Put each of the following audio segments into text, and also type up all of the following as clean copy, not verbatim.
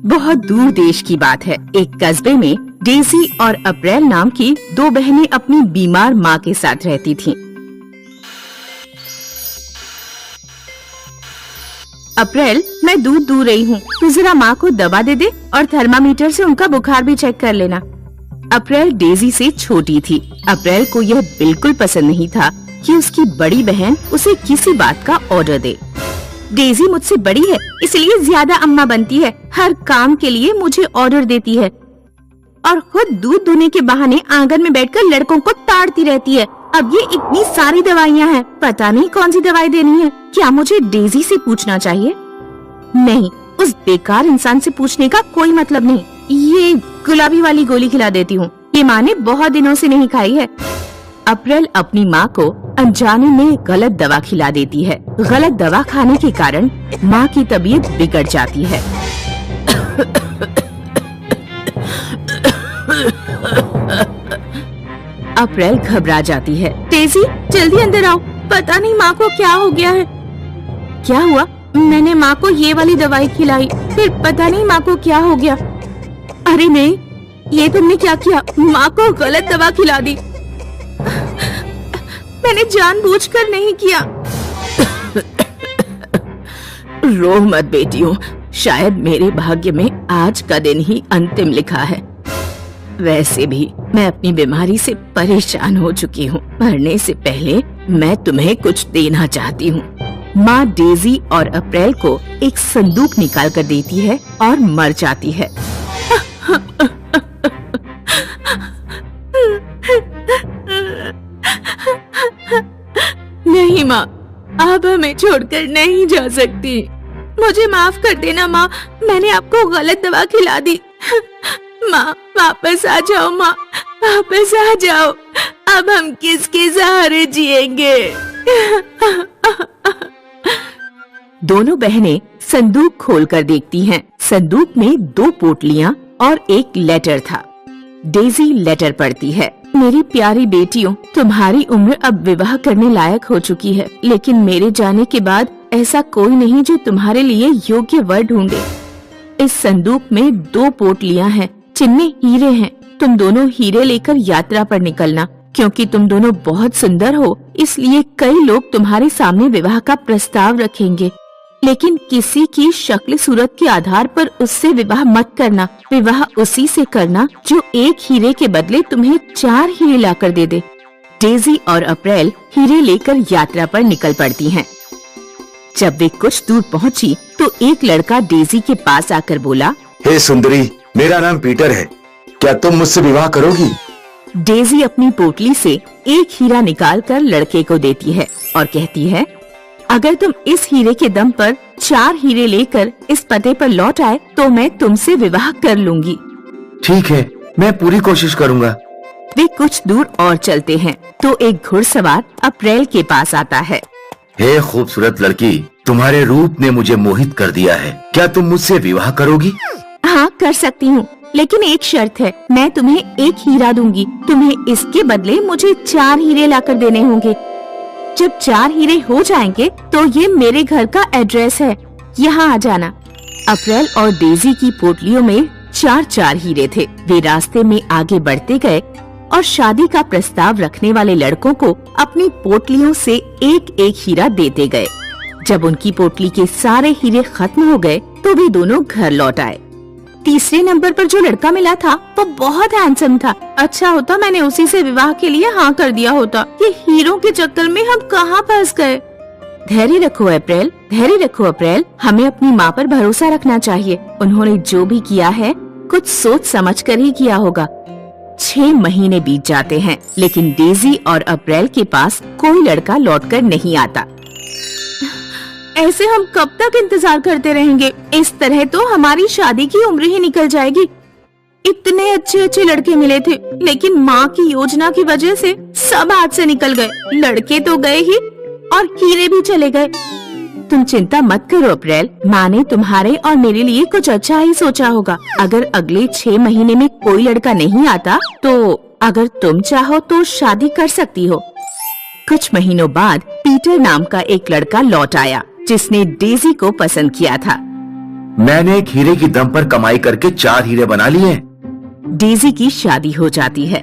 बहुत दूर देश की बात है। एक कस्बे में डेजी और अप्रैल नाम की दो बहनें अपनी बीमार माँ के साथ रहती थीं। अप्रैल, मैं दूध दूह रही हूँ, तू जरा माँ को दवा दे दे और थर्मामीटर से उनका बुखार भी चेक कर लेना। अप्रैल डेजी से छोटी थी। अप्रैल को यह बिल्कुल पसंद नहीं था कि उसकी बड़ी बहन उसे किसी बात का ऑर्डर दे। डेजी मुझसे बड़ी है, इसलिए ज्यादा अम्मा बनती है, हर काम के लिए मुझे ऑर्डर देती है और खुद दूध दूहने के बहाने आंगन में बैठकर लड़कों को ताड़ती रहती है। अब ये इतनी सारी दवाइयाँ हैं, पता नहीं कौन सी दवाई देनी है। क्या मुझे डेजी से पूछना चाहिए? नहीं, उस बेकार इंसान से पूछने का कोई मतलब नहीं। ये गुलाबी वाली गोली खिला देती हूँ, ये माँ ने बहुत दिनों से नहीं खाई है। अप्रैल अपनी माँ को अनजाने में गलत दवा खिला देती है। गलत दवा खाने के कारण माँ की तबीयत बिगड़ जाती है। अप्रैल घबरा जाती है। डेजी, जल्दी अंदर आओ, पता नहीं माँ को क्या हो गया है। क्या हुआ? मैंने माँ को ये वाली दवाई खिलाई, फिर पता नहीं माँ को क्या हो गया। अरे नहीं, ये तुमने क्या किया? माँ को गलत दवा खिला दी। मैंने जानबूझकर नहीं किया। रो मत बेटियों, शायद मेरे भाग्य में आज का दिन ही अंतिम लिखा है। वैसे भी मैं अपनी बीमारी से परेशान हो चुकी हूँ। मरने से पहले मैं तुम्हें कुछ देना चाहती हूँ। माँ डेजी और अप्रैल को एक संदूक निकाल कर देती है और मर जाती है। नहीं माँ, आप हमें छोड़कर नहीं जा सकती। मुझे माफ कर देना माँ, मैंने आपको गलत दवा खिला दी। माँ, वापस आ जाओ माँ, वापस आ जाओ। अब हम किसके सहारे जिएंगे? दोनों बहनें संदूक खोलकर देखती हैं। संदूक में 2 पोटलियां और एक लेटर था। डेजी लेटर पढ़ती है। मेरी प्यारी बेटियों, तुम्हारी उम्र अब विवाह करने लायक हो चुकी है, लेकिन मेरे जाने के बाद ऐसा कोई नहीं जो तुम्हारे लिए योग्य वर ढूंढे। इस संदूक में 2 पोटलियां हैं, जिनमें हीरे हैं। तुम दोनों हीरे लेकर यात्रा पर निकलना। क्योंकि तुम दोनों बहुत सुंदर हो, इसलिए कई लोग तुम्हारे सामने विवाह का प्रस्ताव रखेंगे, लेकिन किसी की शक्ल सूरत के आधार पर उससे विवाह मत करना। विवाह उसी से करना जो एक हीरे के बदले तुम्हें 4 हीरे लाकर दे दे। डेजी और अप्रैल हीरे लेकर यात्रा पर निकल पड़ती हैं। जब वे कुछ दूर पहुंची तो एक लड़का डेजी के पास आकर बोला, हे सुंदरी, मेरा नाम पीटर है, क्या तुम मुझसे विवाह करोगी? डेजी अपनी पोटली से एक हीरा निकालकर लड़के को देती है और कहती है, अगर तुम इस हीरे के दम पर 4 हीरे लेकर इस पते पर लौट आए तो मैं तुमसे विवाह कर लूंगी। ठीक है, मैं पूरी कोशिश करूँगा। वे कुछ दूर और चलते हैं तो एक घुड़सवार अप्रैल के पास आता है। हे खूबसूरत लड़की, तुम्हारे रूप ने मुझे मोहित कर दिया है, क्या तुम मुझसे विवाह करोगी? हाँ, कर सकती हूँ, लेकिन एक शर्त है, मैं तुम्हें एक हीरा दूंगी। तुम्हें इसके बदले मुझे 4 हीरे लाकर देने होंगे। जब 4 हीरे हो जाएंगे तो ये मेरे घर का एड्रेस है, यहाँ आ जाना। अप्रैल और डेजी की पोटलियों में 4 हीरे थे। वे रास्ते में आगे बढ़ते गए और शादी का प्रस्ताव रखने वाले लड़कों को अपनी पोटलियों से एक हीरा देते गए। जब उनकी पोटली के सारे हीरे खत्म हो गए तो वे दोनों घर लौट आए। तीसरे नंबर पर जो लड़का मिला था वो बहुत हैंडसम था। अच्छा होता मैंने उसी से विवाह के लिए हाँ कर दिया होता। ये हीरों के चक्कर में हम कहाँ फंस गए। धैर्य रखो अप्रैल, धैर्य रखो अप्रैल, हमें अपनी माँ पर भरोसा रखना चाहिए। उन्होंने जो भी किया है कुछ सोच समझ कर ही किया होगा। 6 महीने बीत जाते हैं, लेकिन डेजी और अप्रैल के पास कोई लड़का लौटकर नहीं आता। ऐसे हम कब तक इंतजार करते रहेंगे? इस तरह तो हमारी शादी की उम्र ही निकल जाएगी। इतने अच्छे लड़के मिले थे, लेकिन माँ की योजना की वजह से सब हाथ से निकल गए। लड़के तो गए ही और हीरे भी चले गए। तुम चिंता मत करो अप्रैल, माँ ने तुम्हारे और मेरे लिए कुछ अच्छा ही सोचा होगा। अगर अगले 6 महीने में कोई लड़का नहीं आता तो अगर तुम चाहो तो शादी कर सकती हो। कुछ महीनों बाद पीटर नाम का एक लड़का लौट आया जिसने डेजी को पसंद किया था। मैंने एक हीरे की दम पर कमाई करके 4 हीरे बना लिए। डेजी की शादी हो जाती है।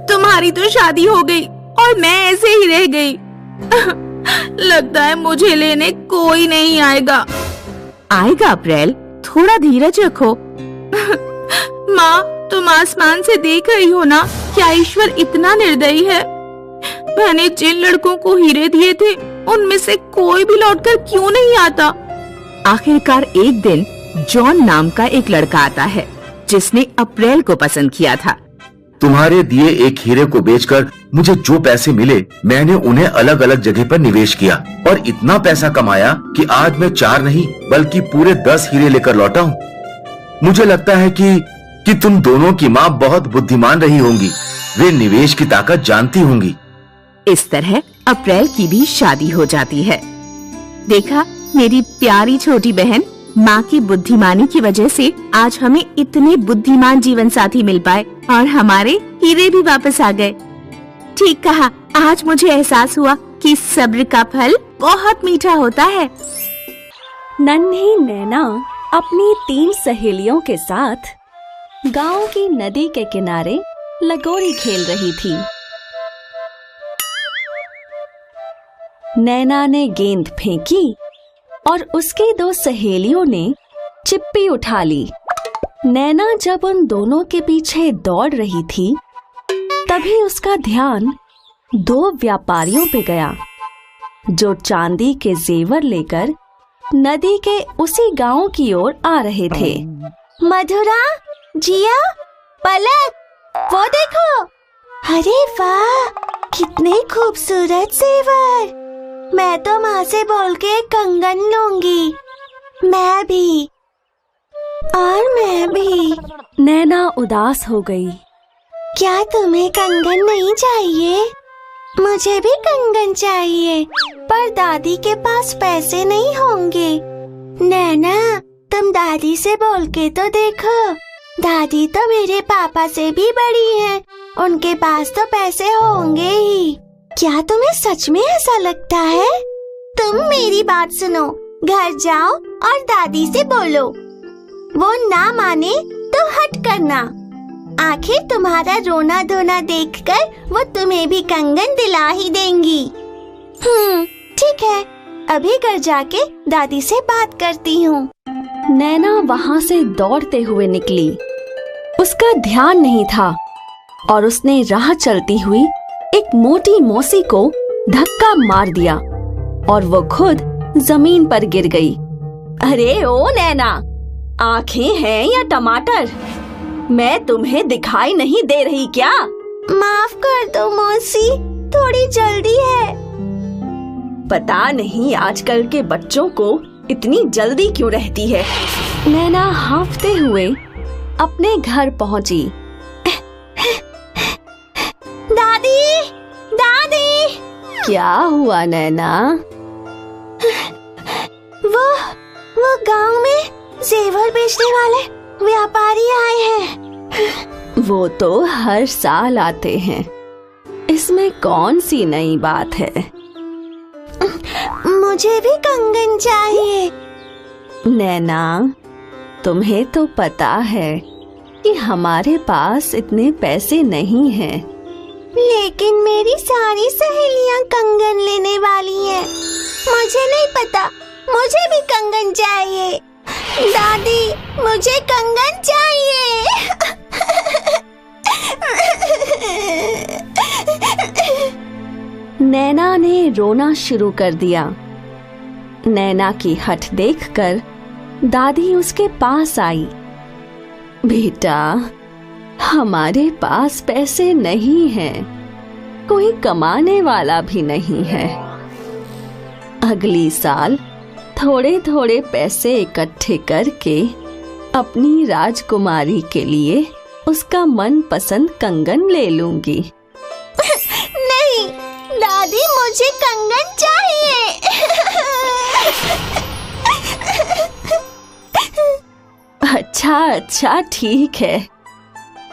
तुम्हारी तो शादी हो गई और मैं ऐसे ही रह गई। लगता है मुझे लेने कोई नहीं आएगा। आएगा अप्रैल, थोड़ा धीरज रखो। माँ, तुम आसमान से देख रही हो ना, क्या ईश्वर इतना निर्दयी है? मैंने जिन लड़कों को हीरे दिए थे उनमें से कोई भी लौटकर क्यों नहीं आता? आखिरकार एक दिन जॉन नाम का एक लड़का आता है जिसने अप्रैल को पसंद किया था। तुम्हारे दिए एक हीरे को बेचकर मुझे जो पैसे मिले, मैंने उन्हें अलग अलग जगह पर निवेश किया और इतना पैसा कमाया कि आज मैं 4 नहीं बल्कि पूरे 10 हीरे लेकर लौटा हूँ। मुझे लगता है कि तुम दोनों की माँ बहुत बुद्धिमान रही होंगी। वे निवेश की ताकत जानती होंगी। इस तरह अप्रैल की भी शादी हो जाती है। देखा, मेरी प्यारी छोटी बहन, माँ की बुद्धिमानी की वजह से आज हमें इतने बुद्धिमान जीवन साथी मिल पाए और हमारे हीरे भी वापस आ गए। ठीक कहा, आज मुझे एहसास हुआ कि सब्र का फल बहुत मीठा होता है। नन्ही नैना अपनी 3 सहेलियों के साथ गांव की नदी के किनारे लगोरी खेल रही थी। नैना ने गेंद फेंकी और उसकी 2 सहेलियों ने चिप्पी उठा ली। नैना जब उन दोनों के पीछे दौड़ रही थी, तभी उसका ध्यान 2 व्यापारियों पे गया जो चांदी के जेवर लेकर नदी के उसी गांव की ओर आ रहे थे। मधुरा, जिया, पलक, वो देखो। अरे वाह, कितने खूबसूरत जेवर। मैं तो माँ से बोल के कंगन लूंगी। मैं भी, और मैं भी। नैना उदास हो गई। क्या तुम्हें कंगन नहीं चाहिए? मुझे भी कंगन चाहिए, पर दादी के पास पैसे नहीं होंगे। नैना, तुम दादी से बोल के तो देखो। दादी तो मेरे पापा से भी बड़ी हैं, उनके पास तो पैसे होंगे ही। क्या तुम्हें सच में ऐसा लगता है? तुम मेरी बात सुनो, घर जाओ और दादी से बोलो। वो ना माने तो हट करना। आखिर तुम्हारा रोना धोना देखकर वो तुम्हें भी कंगन दिला ही देंगी। ठीक है, अभी घर जाके दादी से बात करती हूँ। नैना वहाँ से दौड़ते हुए निकली। उसका ध्यान नहीं था और उसने राह चलती हुई एक मोटी मौसी को धक्का मार दिया और वो खुद जमीन पर गिर गई। अरे ओ नैना, आंखें हैं या टमाटर? मैं तुम्हें दिखाई नहीं दे रही क्या? माफ कर दो मौसी, थोड़ी जल्दी है। पता नहीं आजकल के बच्चों को इतनी जल्दी क्यों रहती है। नैना हांफते हुए अपने घर पहुंची। दादी, दादी। क्या हुआ नैना? वो गांव में जेवर बेचने वाले व्यापारी आए हैं। वो तो हर साल आते हैं, इसमें कौन सी नई बात है? मुझे भी कंगन चाहिए। नैना, तुम्हें तो पता है कि हमारे पास इतने पैसे नहीं हैं। लेकिन मेरी सारी सहेलियां कंगन लेने वाली हैं। मुझे नहीं पता, मुझे भी कंगन चाहिए। दादी, मुझे कंगन चाहिए। नैना ने रोना शुरू कर दिया। नैना की हठ देखकर दादी उसके पास आई। बेटा, हमारे पास पैसे नहीं हैं, कोई कमाने वाला भी नहीं है। अगली साल थोड़े थोड़े पैसे इकट्ठे करके अपनी राजकुमारी के लिए उसका मनपसंद कंगन ले लूंगी। नहीं दादी, मुझे कंगन चाहिए। अच्छा ठीक है,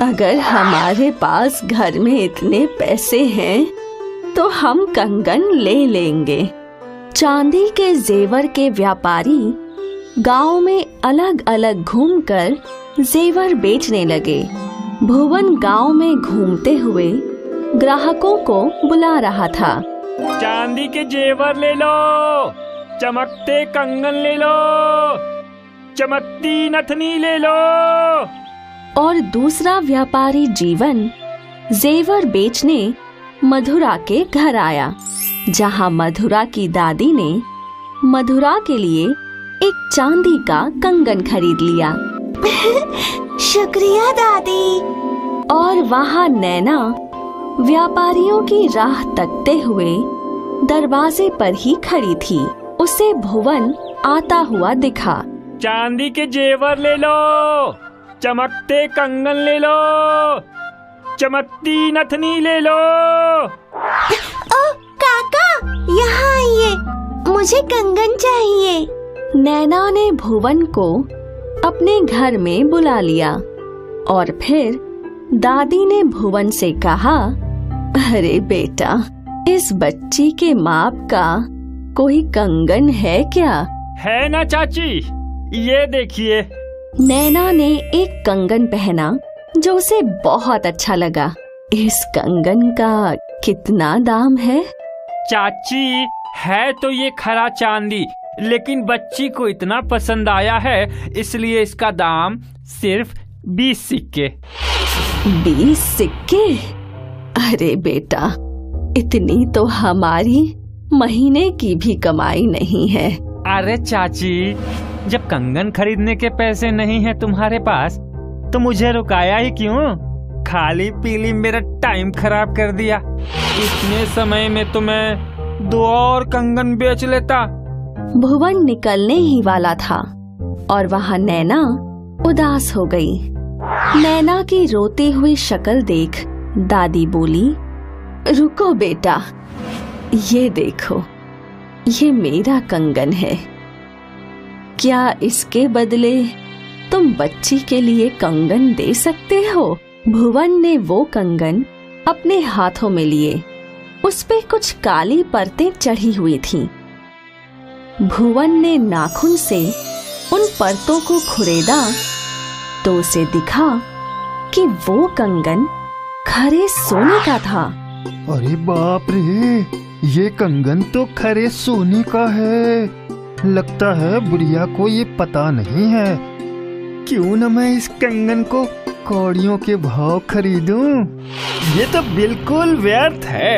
अगर हमारे पास घर में इतने पैसे हैं तो हम कंगन ले लेंगे। चांदी के जेवर के व्यापारी गांव में अलग अलग घूमकर जेवर बेचने लगे। भुवन गांव में घूमते हुए ग्राहकों को बुला रहा था। चांदी के जेवर ले लो, चमकते कंगन ले लो, चमकती नथनी ले लो। और दूसरा व्यापारी जीवन जेवर बेचने मधुरा के घर आया, जहां मधुरा की दादी ने मधुरा के लिए एक चांदी का कंगन खरीद लिया। शुक्रिया दादी। और वहां नैना व्यापारियों की राह तकते हुए दरवाजे पर ही खड़ी थी। उसे भुवन आता हुआ दिखा। चांदी के जेवर ले लो, चमकते कंगन ले लो, चमकती नथनी ले लो। ओ काका, यहाँ आइए, मुझे कंगन चाहिए। नैना ने भुवन को अपने घर में बुला लिया और फिर दादी ने भुवन से कहा, अरे बेटा, इस बच्ची के माप का कोई कंगन है क्या? है ना चाची, ये देखिए। नैना ने एक कंगन पहना जो उसे बहुत अच्छा लगा। इस कंगन का कितना दाम है? चाची, है तो ये खरा चांदी, लेकिन बच्ची को इतना पसंद आया है, इसलिए इसका दाम सिर्फ 20 सिक्के। 20 सिक्के? अरे बेटा, इतनी तो हमारी महीने की भी कमाई नहीं है। अरे चाची, जब कंगन खरीदने के पैसे नहीं है तुम्हारे पास, तो मुझे रुकाया ही क्यों? खाली पीली मेरा टाइम खराब कर दिया। इतने समय में तो मैं 2 और कंगन बेच लेता। भुवन निकलने ही वाला था और वहाँ नैना उदास हो गई। नैना की रोती हुई शक्ल देख दादी बोली, रुको बेटा, ये देखो, ये मेरा कंगन है। क्या इसके बदले तुम बच्ची के लिए कंगन दे सकते हो? भुवन ने वो कंगन अपने हाथों में लिए। उस पे कुछ काली परतें चढ़ी हुई थीं। भुवन ने नाखून से उन परतों को खुरेदा तो उसे दिखा कि वो कंगन खरे सोने का था। अरे बाप रे, ये कंगन तो खरे सोने का है। लगता है बुढ़िया को ये पता नहीं है। क्यों न मैं इस कंगन को कौड़ियों के भाव खरीदूं? ये तो बिल्कुल व्यर्थ है,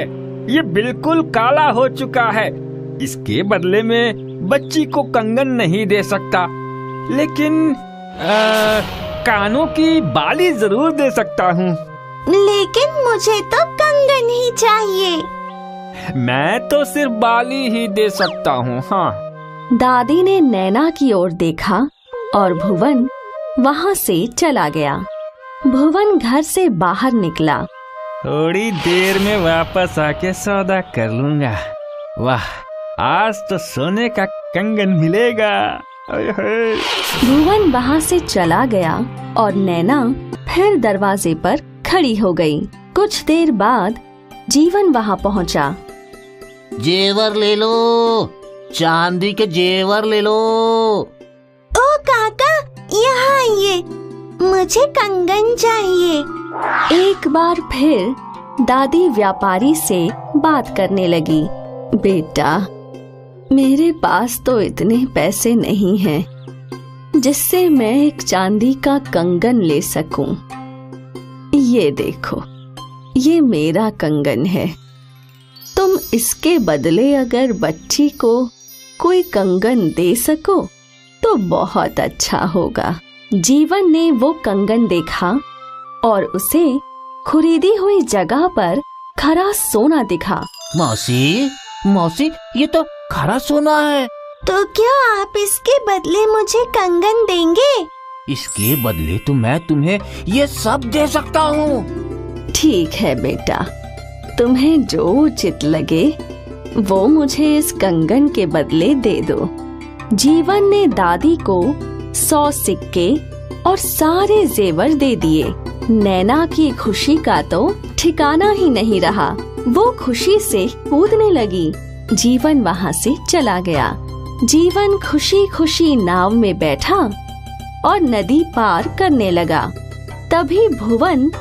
ये बिल्कुल काला हो चुका है। इसके बदले में बच्ची को कंगन नहीं दे सकता, लेकिन कानों की बाली जरूर दे सकता हूँ। लेकिन मुझे तो कंगन ही चाहिए। मैं तो सिर्फ बाली ही दे सकता हूँ। हाँ। दादी ने नैना की ओर देखा और भुवन वहाँ से चला गया। भुवन घर से बाहर निकला। थोड़ी देर में वापस आके सौदा कर लूंगा। वाह, आज तो सोने का कंगन मिलेगा। भुवन वहाँ से चला गया और नैना फिर दरवाजे पर खड़ी हो गई। कुछ देर बाद जीवन वहाँ पहुँचा। जेवर ले लो, चांदी के जेवर ले लो। ओ काका, यहाँ आइए, मुझे कंगन चाहिए। एक बार फिर दादी व्यापारी से बात करने लगी। बेटा, मेरे पास तो इतने पैसे नहीं हैं जिससे मैं एक चांदी का कंगन ले सकूं। ये देखो, ये मेरा कंगन है। तुम इसके बदले अगर बच्ची को कोई कंगन दे सको तो बहुत अच्छा होगा। जीवन ने वो कंगन देखा और उसे खरीदी हुई जगह पर खरा सोना दिखा। मौसी, मौसी, ये तो खरा सोना है। तो क्या आप इसके बदले मुझे कंगन देंगे? इसके बदले तो मैं तुम्हें ये सब दे सकता हूँ। ठीक है बेटा, तुम्हें जो उचित लगे वो मुझे इस कंगन के बदले दे दो। जीवन ने दादी को 100 सिक्के और सारे जेवर दे दिए। नैना की खुशी का तो ठिकाना ही नहीं रहा। वो खुशी से कूदने लगी। जीवन वहां से चला गया। जीवन खुशी खुशी नाव में बैठा और नदी पार करने लगा। तभी भुवन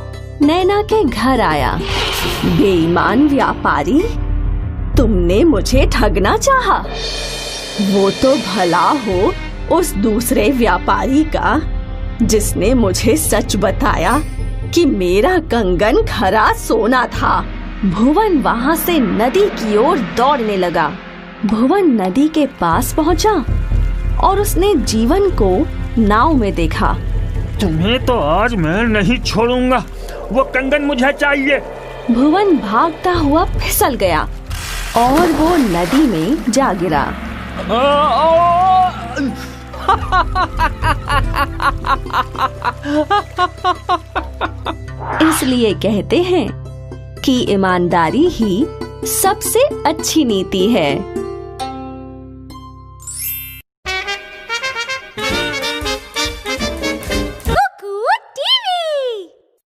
नैना के घर आया। बेईमान व्यापारी, तुमने मुझे ठगना चाहा। वो तो भला हो उस दूसरे व्यापारी का जिसने मुझे सच बताया कि मेरा कंगन खरा सोना था। भुवन वहां से नदी की ओर दौड़ने लगा। भुवन नदी के पास पहुंचा और उसने जीवन को नाव में देखा। तुम्हें तो आज मैं नहीं छोड़ूंगा, वो कंगन मुझे चाहिए। भुवन भागता हुआ फिसल गया और वो नदी में जा गिरा। इसलिए कहते हैं कि ईमानदारी ही सबसे अच्छी नीति है।